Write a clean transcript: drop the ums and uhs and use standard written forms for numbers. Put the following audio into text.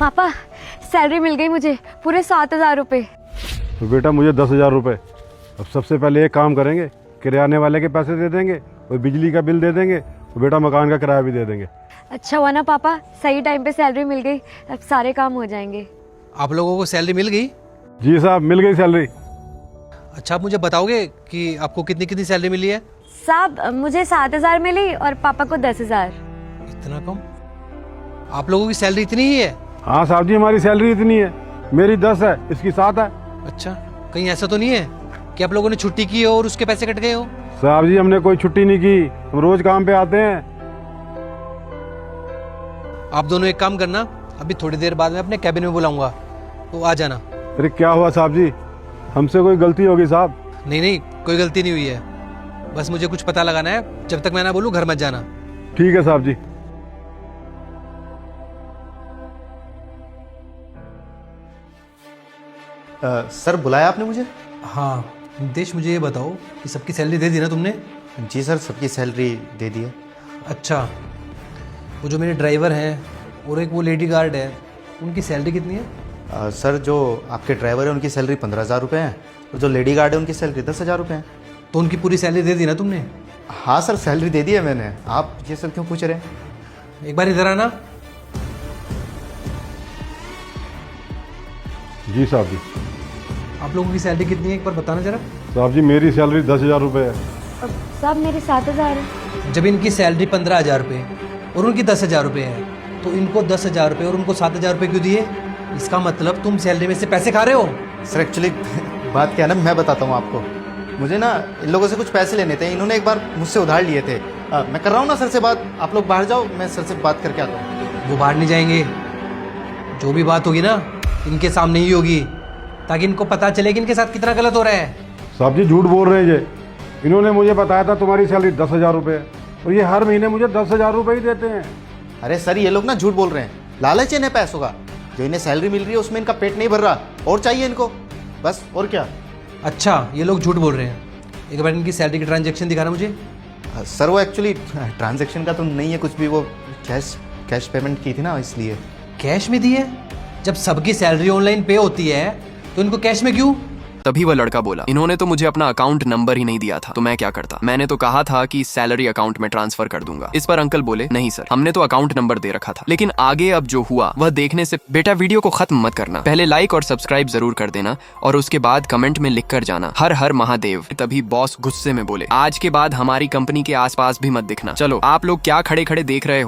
पापा सैलरी मिल गई मुझे, पूरे 7,000 रुपये। तो बेटा मुझे 10,000 रुपये। अब सबसे पहले एक काम करेंगे, किराने वाले के पैसे दे देंगे और बिजली का बिल दे देंगे और बेटा मकान का किराया भी दे देंगे। अच्छा हुआ ना पापा, सही टाइम पे सैलरी मिल गई, अब सारे काम हो जाएंगे। आप लोगों को सैलरी मिल गई? जी साहब, मिल गई सैलरी। अच्छा, आप मुझे बताओगे कि आपको कितनी कितनी सैलरी मिली है? साहब मुझे 7,000 मिली और पापा को 10,000। इतना कम? आप लोगों की सैलरी इतनी ही है? हाँ साहब जी, हमारी सैलरी इतनी है। मेरी 10 है, इसकी 7 है। अच्छा, कहीं ऐसा तो नहीं है कि आप लोगों ने छुट्टी की हो और उसके पैसे कट गए हो? साहब जी, हमने कोई छुट्टी नहीं की, हम रोज काम पे आते हैं। आप दोनों एक काम करना, अभी थोड़ी देर बाद मैं अपने कैबिन में बुलाऊंगा, तो आ जाना। अरे क्या हुआ साहब जी, हमसे कोई गलती होगी साहब? नहीं नहीं, कोई गलती नहीं हुई है, बस मुझे कुछ पता लगाना है। जब तक मैं ना बोलूं घर मत जाना। ठीक है साहब जी। सर बुलाया आपने मुझे? हाँ नितेश, मुझे ये बताओ कि सबकी सैलरी दे दी ना तुमने? जी सर, सबकी सैलरी दे दी है। अच्छा, वो जो मेरे ड्राइवर हैं और एक वो लेडी गार्ड है, उनकी सैलरी कितनी है? सर जो आपके ड्राइवर है उनकी सैलरी 15,000 रुपये है और जो लेडी गार्ड है उनकी सैलरी 10,000 रुपये है। तो उनकी पूरी सैलरी दे दी ना तुमने? हाँ सर, सैलरी दे दी है मैंने। आप ये सब क्यों पूछ रहे हैं? एक बार इधर आना। जी साहब जी। आप लोगों की सैलरी कितनी है एक बार बताना जरा। साहब जी, मेरी सैलरी 10,000 रुपये है। अब साहब मेरी 7,000 है। जब इनकी सैलरी 15,000 रुपये और उनकी 10,000 रुपये है, तो इनको 10,000 रुपये और उनको 7,000 रुपये क्यों दिए? इसका मतलब तुम सैलरी में से पैसे खा रहे हो। सर एक्चुअली बात क्या है ना, मैं बताता हूँ आपको। मुझे ना इन लोगों से कुछ पैसे लेने थे, इन्होंने एक बार मुझसे उधार लिए थे। मैं कर रहा हूँ ना सर से बात, आप लोग बाहर जाओ, मैं सर से बात करके आता हूँ। वो बाहर नहीं जाएंगे, जो भी बात होगी ना इनके सामने ही होगी, ताकि इनको पता चले कि इनके साथ कितना गलत हो रहा है। साहब जी झूठ बोल रहे हैं ये। इन्होंने मुझे बताया था तुम्हारी सैलरी 10,000 रुपये है और ये हर महीने मुझे 10,000 रुपये ही देते हैं। अरे सर, ये लोग ना झूठ बोल रहे हैं, लालच है इन्हें पैसों का। जो इन्हें सैलरी मिल रही है उसमें इनका पेट नहीं भर रहा, और चाहिए इनको, बस और क्या। अच्छा, ये लोग झूठ बोल रहे हैं। एक बार इनकी सैलरी की ट्रांजैक्शन दिखाना मुझे। सर वो एक्चुअली ट्रांजैक्शन का तो नहीं है कुछ भी, वो कैश पेमेंट की थी ना, इसलिए। कैश में दी है? जब सबकी सैलरी ऑनलाइन पे होती है तो इनको कैश में क्यों? तभी वह लड़का बोला, इन्होंने तो मुझे अपना अकाउंट नंबर ही नहीं दिया था, तो मैं क्या करता। मैंने तो कहा था कि सैलरी अकाउंट में ट्रांसफर कर दूंगा। इस पर अंकल बोले, नहीं सर, हमने तो अकाउंट नंबर दे रखा था। लेकिन आगे अब जो हुआ वह देखने से बेटा वीडियो को खत्म मत करना, पहले लाइक और सब्सक्राइब जरूर कर देना और उसके बाद कमेंट में लिख कर जाना हर हर महादेव। तभी बॉस गुस्से में बोले, आज के बाद हमारी कंपनी के आसपास भी मत दिखना। चलो आप लोग क्या खड़े खड़े देख रहे हो?